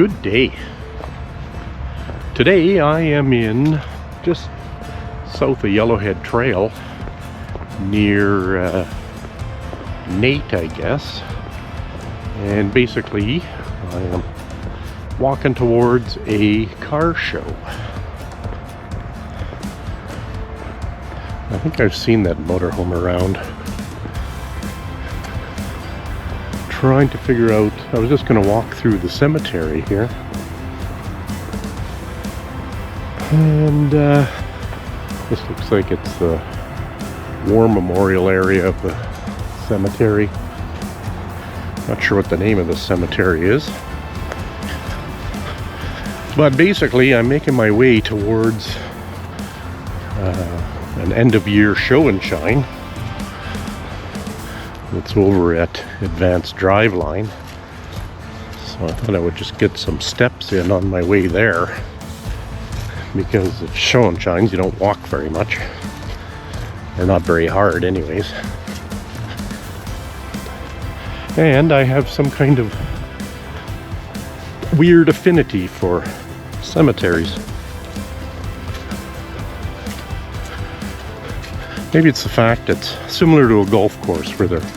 good day. Today I am in just south of Yellowhead Trail near Nate, I guess. And basically I am walking towards a car show. I think I've seen that motorhome around. Trying to figure out, I was just going to walk through the cemetery here. And this looks like it's the war memorial area of the cemetery. Not sure what the name of the cemetery is. But basically I'm making my way towards an end of year show and shine. It's over at Advanced Driveline. So I thought I would just get some steps in on my way there. Because it's show and shines, you don't walk very much. Or not very hard anyways. And I have some kind of weird affinity for cemeteries. Maybe it's the fact it's similar to a golf course where they're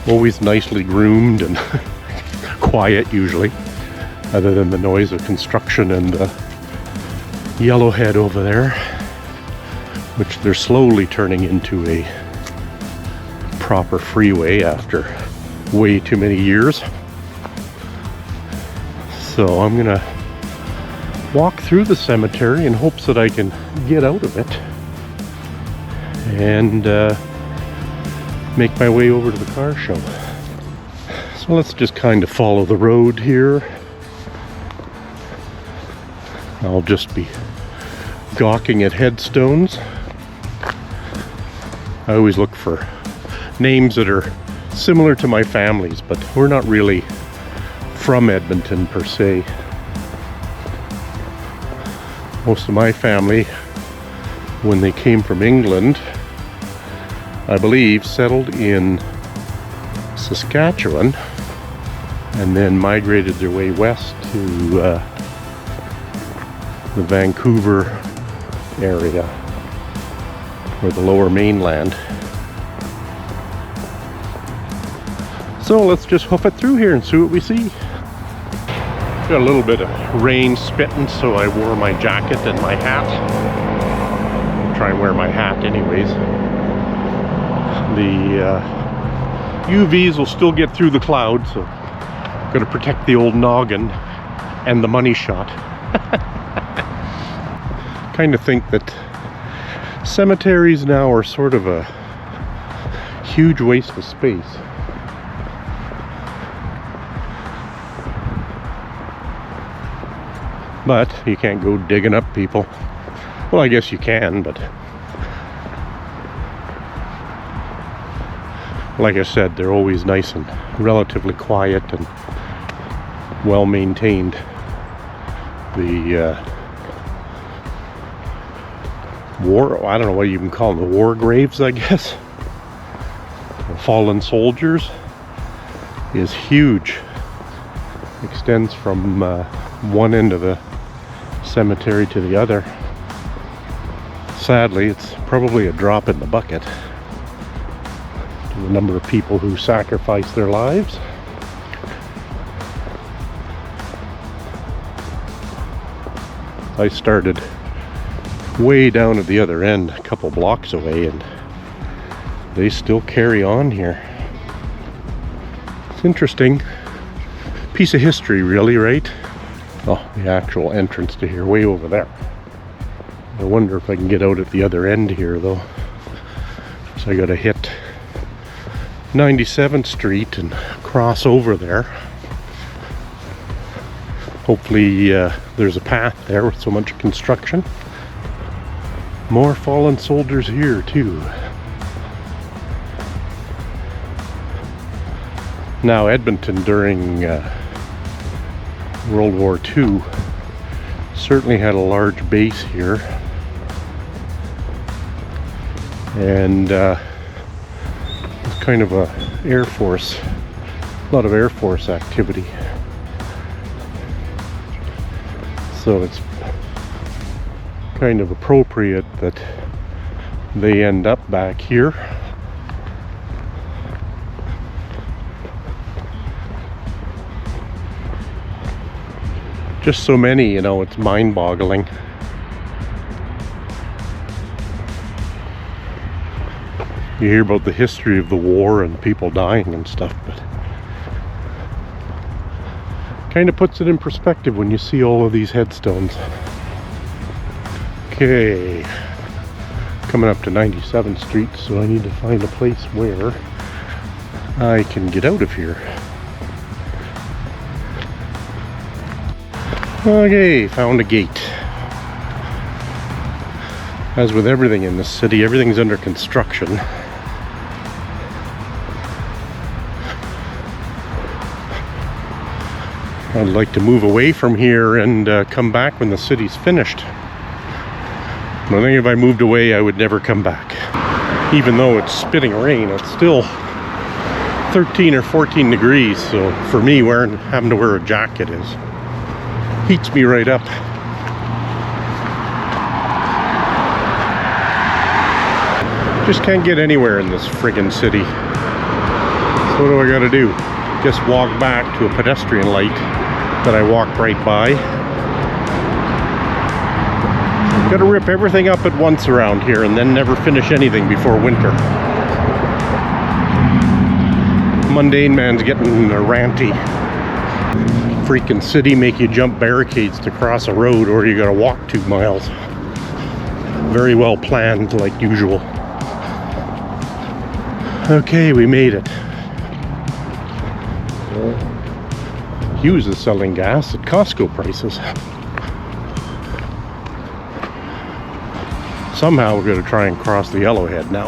always nicely groomed and quiet usually, other than the noise of construction and Yellowhead over there, which they're slowly turning into a proper freeway after way too many years. So I'm gonna walk through the cemetery in hopes that I can get out of it and make my way over to the car show. So let's just kind of follow the road here. I'll just be gawking at headstones. I always look for names that are similar to my family's, but we're not really from Edmonton per se. Most of my family, when they came from England, I believe settled in Saskatchewan and then migrated their way west to the Vancouver area, or the lower mainland. So let's just hoof it through here and see what we see. Got a little bit of rain spitting, so I wore my jacket and my hat. I'll try and wear my hat anyways. The UVs will still get through the clouds, so I'm gonna protect the old noggin and the money shot. Kind of think that cemeteries now are sort of a huge waste of space. But you can't go digging up people. Well, I guess you can, but like I said, they're always nice and relatively quiet and well maintained. The I don't know what you can call them, the war graves, I guess. The fallen soldiers is huge. Extends from one end of the cemetery to the other. Sadly, it's probably a drop in the bucket to the number of people who sacrifice their lives. I started way down at the other end, a couple blocks away, and they still carry on here. It's interesting. Piece of history, really, right? Oh, the actual entrance to here, way over there. I wonder if I can get out at the other end here, though. So I gotta hit 97th Street and cross over there. Hopefully there's a path there with so much construction. More fallen soldiers here too. Now Edmonton during World War II certainly had a large base here, and it's kind of a a lot of Air Force activity. So it's kind of appropriate that they end up back here. Just so many, you know, it's mind-boggling. You hear about the history of the war and people dying and stuff, but kind of puts it in perspective when you see all of these headstones. Okay, coming up to 97th Street, so I need to find a place where I can get out of here. Okay, found a gate. As with everything in this city, everything's under construction. I'd like to move away from here and come back when the city's finished. But I think if I moved away, I would never come back. Even though it's spitting rain, it's still 13 or 14 degrees. So for me, having to wear a jacket heats me right up. Just can't get anywhere in this friggin' city. So what do I gotta do? Just walk back to a pedestrian light that I walked right by. Gotta rip everything up at once around here and then never finish anything before winter. Mundane Man's getting ranty. Freaking city make you jump barricades to cross a road, or you gotta walk 2 miles. Very well planned, like usual. Okay, we made it. Hughes is selling gas at Costco prices. Somehow we're going to try and cross the Yellowhead now.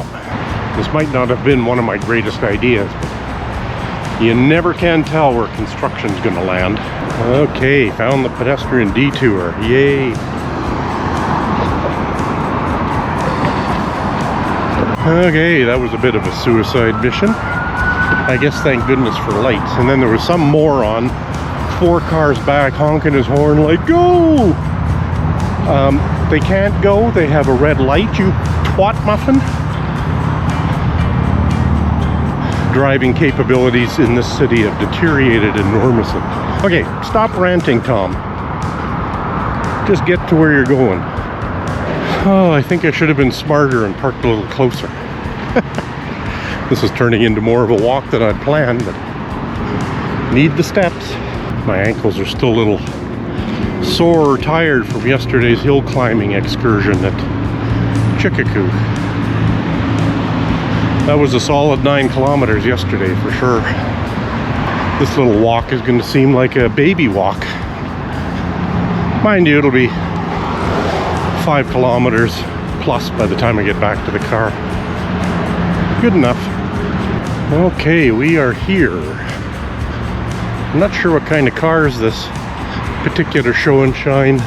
This might not have been one of my greatest ideas, but you never can tell where construction's going to land. Okay, found the pedestrian detour. Yay! Okay, that was a bit of a suicide mission. I guess thank goodness for lights. And then there was some moron 4 cars back honking his horn like, go! They can't go, they have a red light, you twat muffin. Driving capabilities in this city have deteriorated enormously. Okay, stop ranting, Tom. Just get to where you're going. Oh, I think I should have been smarter and parked a little closer. This is turning into more of a walk than I'd planned, but need the steps. My ankles are still a little sore or tired from yesterday's hill climbing excursion at Chickacoo. That was a solid 9 kilometers yesterday for sure. This little walk is going to seem like a baby walk. Mind you, it'll be 5 kilometers plus by the time I get back to the car. Good enough. Okay, we are here. I'm not sure what kind of cars this particular show and shine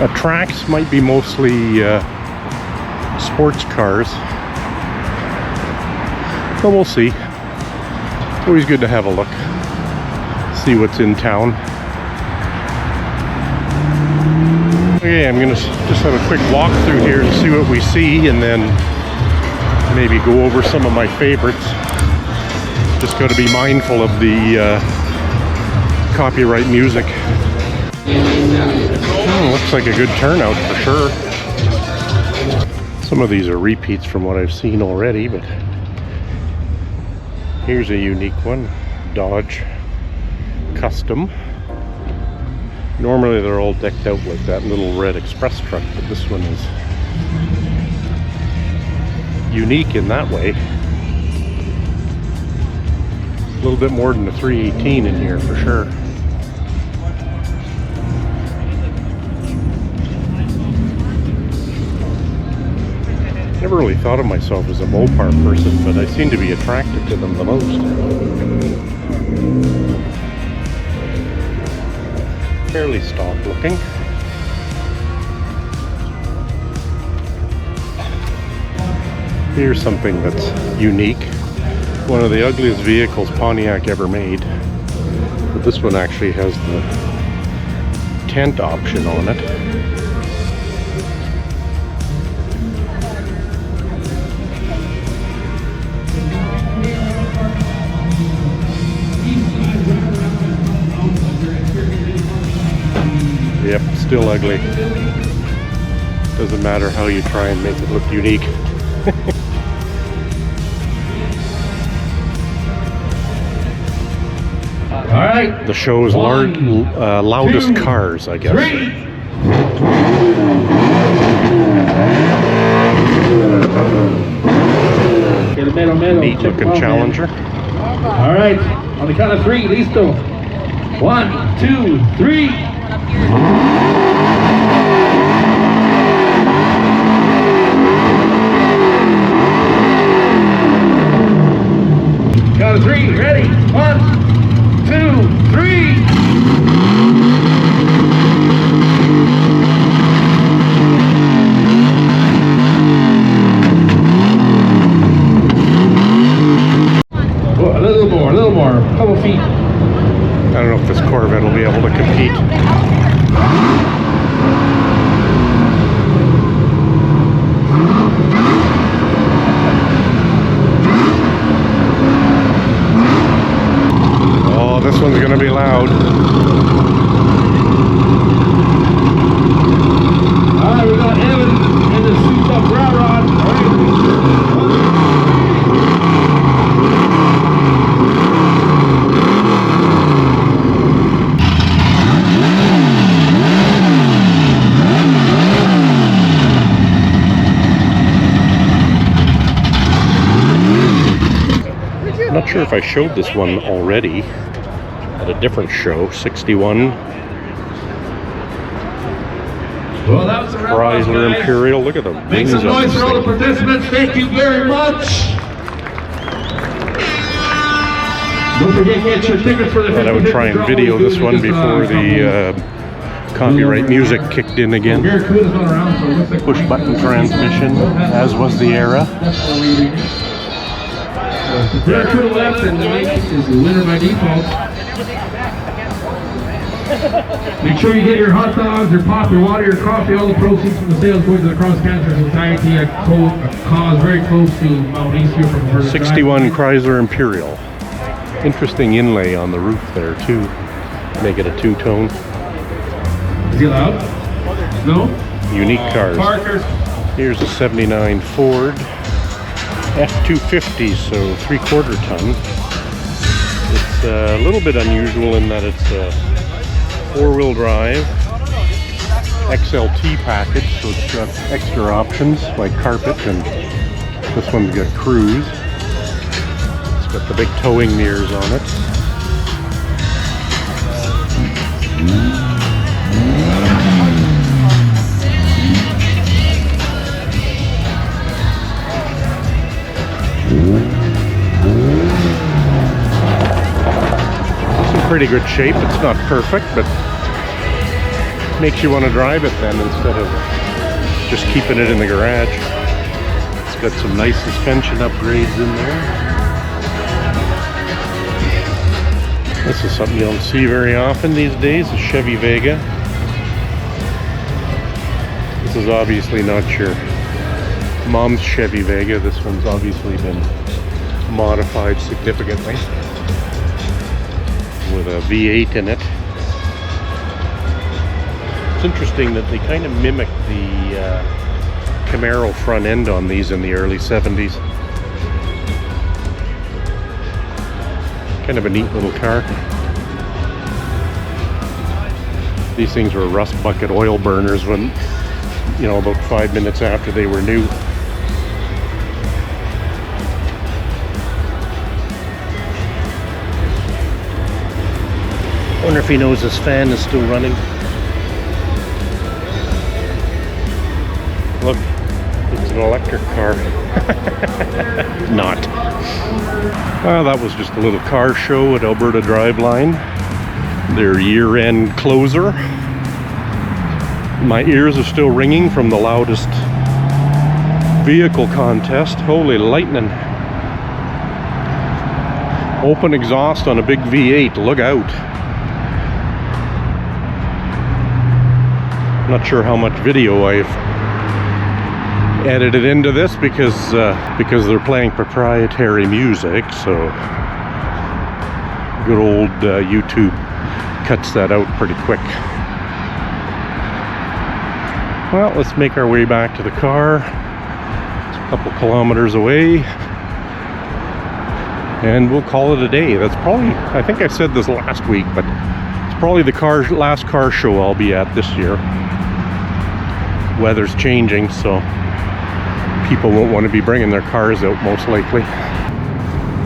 attracts. Might be mostly sports cars, but we'll see. It's always good to have a look, see what's in town. Okay, I'm gonna just have a quick walk through here and see what we see, and then maybe go over some of my favorites. Just got to be mindful of the copyright music. Looks like a good turnout for sure. Some of these are repeats from what I've seen already, but here's a unique one. Dodge Custom. Normally they're all decked out like that little red express truck, but this one is unique in that way. A little bit more than a 318 in here for sure. Never really thought of myself as a Mopar person, but I seem to be attracted to them the most. Fairly stock looking. Here's something that's unique. One of the ugliest vehicles Pontiac ever made. But this one actually has the tent option on it. Yep, still ugly. Doesn't matter how you try and make it look unique. All right. The show's loudest cars, I guess. 3. Neat looking Challenger. All right. On the count of 3, listo. 1, 2, 3. Count of 3, ready? 1, 2, 3. Oh, a little more, a couple feet. I don't know if this Corvette will be able to compete. Oh, this one's gonna be loud. Alright, we got Evan in the souped up rod. I'm not sure if I showed this one already at a different show. 61 Well, that was a Chrysler Imperial. Look at the Make wings some on noise this for all the thing. participants. Thank you very much. Don't forget, get your tickets for the Thought I would try and video this one before the copyright music kicked in again. Push button transmission, as was the era. Right to the left, and the lady is the winner by default. Make sure you get your hot dogs, your pop, your water, your coffee. All the proceeds from the sales go to the Cross Cancer Society, a cause very close to Mount East here from Alberta. 61 Chrysler Imperial. Interesting inlay on the roof there too. Make it a two-tone. Is he loud? No? Unique cars. Parker's. Here's a 79 Ford F250, so 3/4 ton. It's a little bit unusual in that it's a 4-wheel drive XLT package, so it's got extra options like carpet, and this one's got cruise. It's got the big towing mirrors on it. It's in pretty good shape. It's not perfect, but makes you want to drive it then instead of just keeping it in the garage. It's got some nice suspension upgrades in there. This is something you don't see very often these days, a Chevy Vega. This is obviously not your mom's Chevy Vega. This one's obviously been modified significantly with a V8 in it. It's interesting that they kind of mimic the Camaro front end on these in the early 70s. Kind of a neat little car. These things were rust bucket oil burners when, you know, about 5 minutes after they were new. Wonder if he knows his fan is still running. Look, it's an electric car. Not. Well, that was just a little car show at Alberta Driveline. Their year-end closer. My ears are still ringing from the loudest vehicle contest. Holy lightning. Open exhaust on a big V8. Look out. I'm not sure how much video I've edited into this because they're playing proprietary music, so good old YouTube cuts that out pretty quick. Well, let's make our way back to the car. It's a couple kilometers away, and we'll call it a day. That's probably, I think I said this last week, but it's probably the last car show I'll be at this year. Weather's changing, so people won't want to be bringing their cars out, most likely.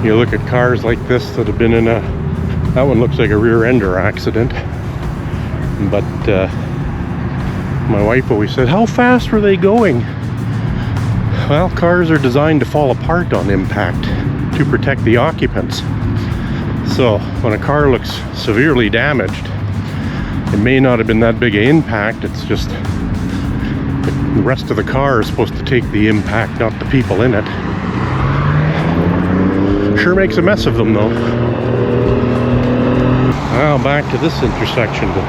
You look at cars like this that have been in that one looks like a rear-ender accident, but my wife always said, how fast were they going? Well, cars are designed to fall apart on impact to protect the occupants. So when a car looks severely damaged, it may not have been that big an impact, it's just the rest of the car is supposed to take the impact, not the people in it. Sure makes a mess of them though. Now back to this intersection to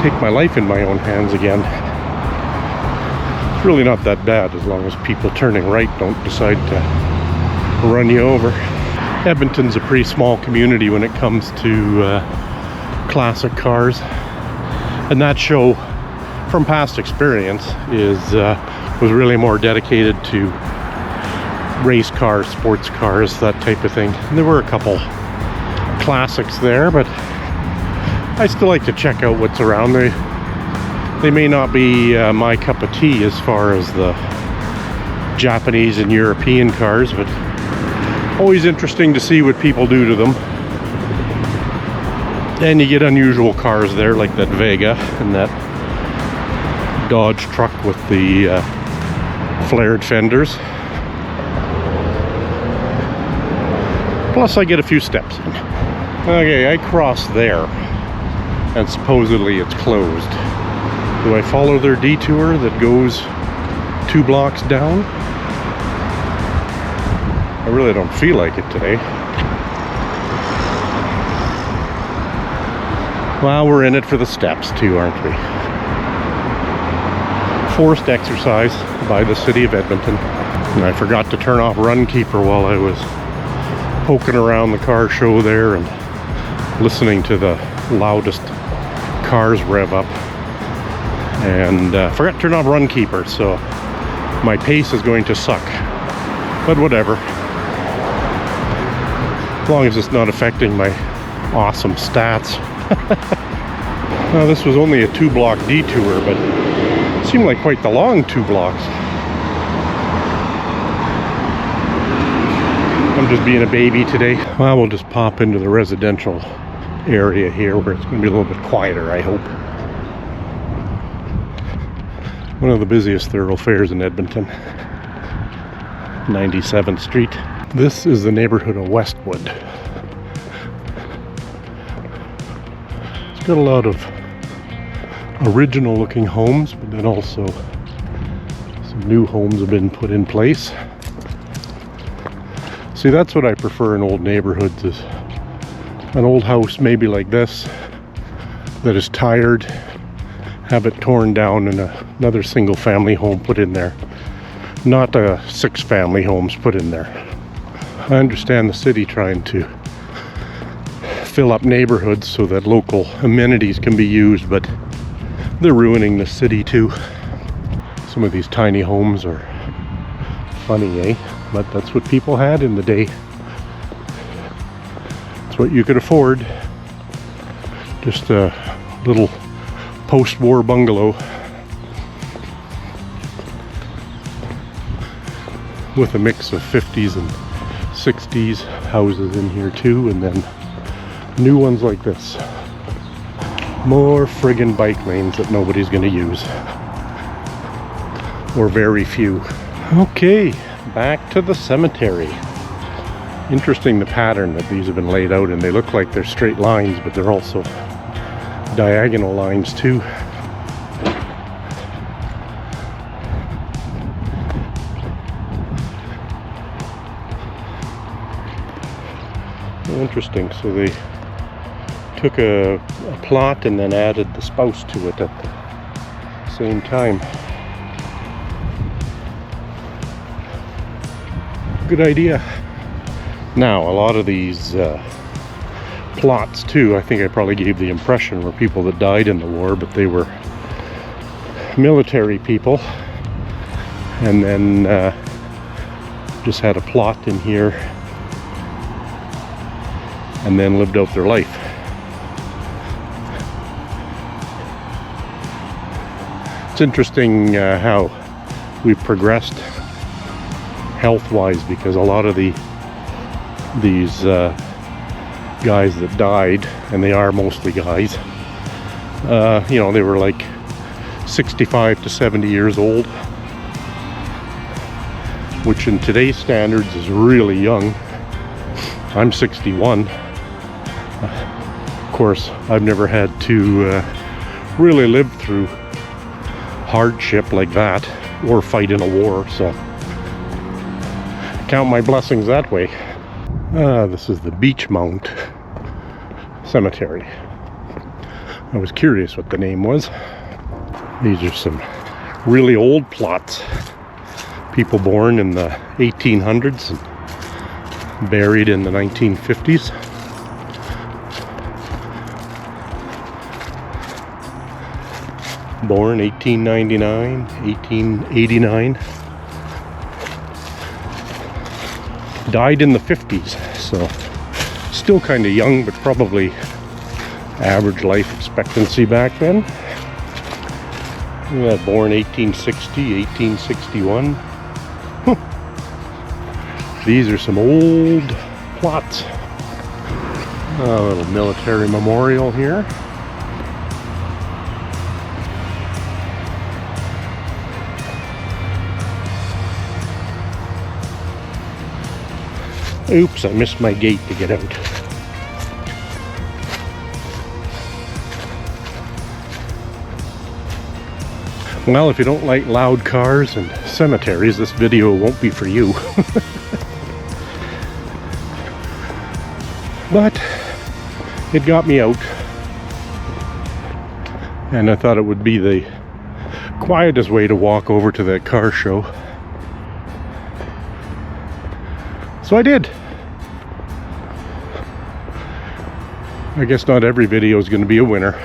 take my life in my own hands again. It's really not that bad as long as people turning right don't decide to run you over. Edmonton's a pretty small community when it comes to classic cars, and that show, from past experience, was really more dedicated to race cars, sports cars, that type of thing. And there were a couple classics there, but I still like to check out what's around. They may not be my cup of tea as far as the Japanese and European cars, but always interesting to see what people do to them. And you get unusual cars there, like that Vega and that Dodge truck with the flared fenders. Plus I get a few steps in. Okay, I cross there, and supposedly it's closed. Do I follow their detour that goes 2 blocks down? I really don't feel like it today. Well, we're in it for the steps too, aren't we? Forced exercise by the city of Edmonton. And I forgot to turn off Runkeeper while I was poking around the car show there and listening to the loudest cars rev up. And forgot to turn off Runkeeper, so my pace is going to suck. But whatever. As long as it's not affecting my awesome stats. Well, this was only a 2-block detour, but it seemed like quite the long 2 blocks. I'm just being a baby today. Well, we'll just pop into the residential area here where it's going to be a little bit quieter, I hope. One of the busiest thoroughfares in Edmonton. 97th Street. This is the neighborhood of Westwood. It's got a lot of original looking homes, but then also some new homes have been put in place. See, that's what I prefer in old neighborhoods, is an old house maybe like this that is tired, have it torn down and another single family home put in there, not 6 family homes put in there. I understand the city trying to fill up neighborhoods so that local amenities can be used, but they're ruining the city too. Some of these tiny homes are funny, eh? But that's what people had in the day. It's what you could afford. Just a little post-war bungalow with a mix of 50s and 60s houses in here too, and then new ones like this. More friggin' bike lanes that nobody's gonna use, or very few. Okay, back to the cemetery. Interesting, the pattern that these have been laid out, and they look like they're straight lines, but they're also diagonal lines too. Interesting. So they took a plot and then added the spouse to it at the same time. Good idea. Now, a lot of these plots too, I think I probably gave the impression were people that died in the war, but they were military people, and then just had a plot in here and then lived out their life. It's interesting how we've progressed health-wise, because a lot of these guys that died, and they are mostly guys, you know, they were like 65 to 70 years old, which in today's standards is really young. I'm 61. Of course, I've never had to really live through hardship like that or fight in a war, so count my blessings that way. This is the Beechmount Cemetery. I was curious what the name was. These are some really old plots. People born in the 1800s and buried in the 1950s. Born 1899, 1889. Died in the 50s, so still kind of young, but probably average life expectancy back then. Yeah, born 1860, 1861. These are some old plots. A little military memorial here. Oops, I missed my gate to get out. Well, if you don't like loud cars and cemeteries, this video won't be for you. But it got me out, and I thought it would be the quietest way to walk over to that car show. So I did. I guess not every video is going to be a winner.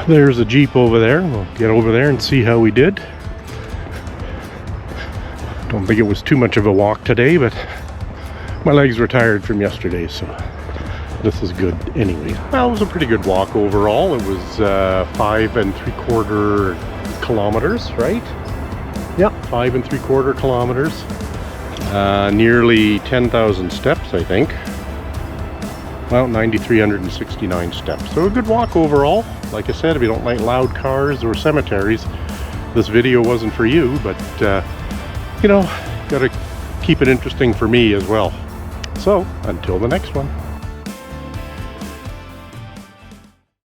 There's a Jeep over there. We'll get over there and see how we did. Don't think it was too much of a walk today, but my legs were tired from yesterday, so this is good anyway. Well, it was a pretty good walk overall. It was 5 3/4 kilometers, right? Yep, 5 3/4 kilometers. Nearly 10,000 steps, I think. Well, 9,369 steps. So a good walk overall. Like I said, if you don't like loud cars or cemeteries, this video wasn't for you, but you know, gotta keep it interesting for me as well. So, until the next one.